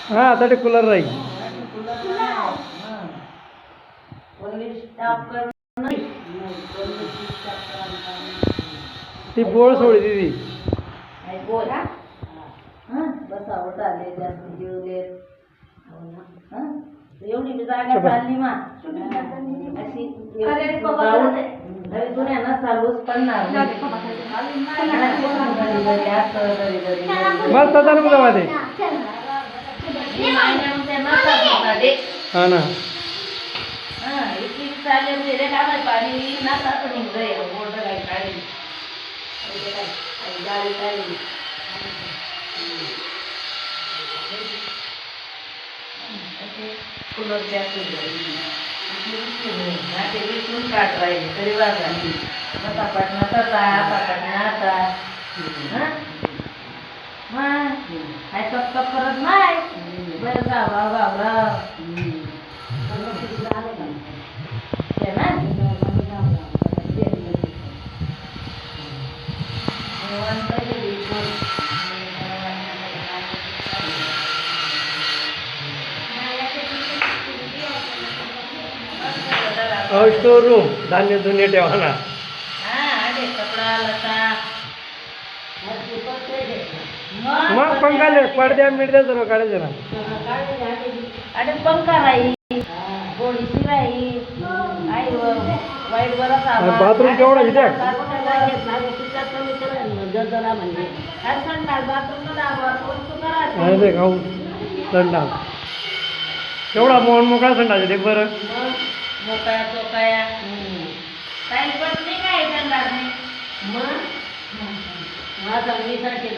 हाँ आता कूलर रही ती बोळ सोडी दीदी एवढी जागा चालली मा अशी जुन्यानं चालूच पडणार मस्त होता ना तुझा मध्ये हा ना चालले पाणी ना काढली गाडी काढली कूलर विकून काढ राहिले तरी वागा नता पटनाता काय कप करत नाही बरं गावराव स्टोर रूम धान्य धुन्य ठेवाना कपडा लता मग पंखाले पडद्या मिडद्या सर्व काढायचे ना अरे पंखा राही गोडीशी राही आई वाईट बरं बाथरूम केवढा इथे बाथरूम खाऊ संडास केवढा मोकळा संडास देख बरं मोकळ्या चोकळ्या काही पण नाही काय त्यांना मग माझा मी सारखे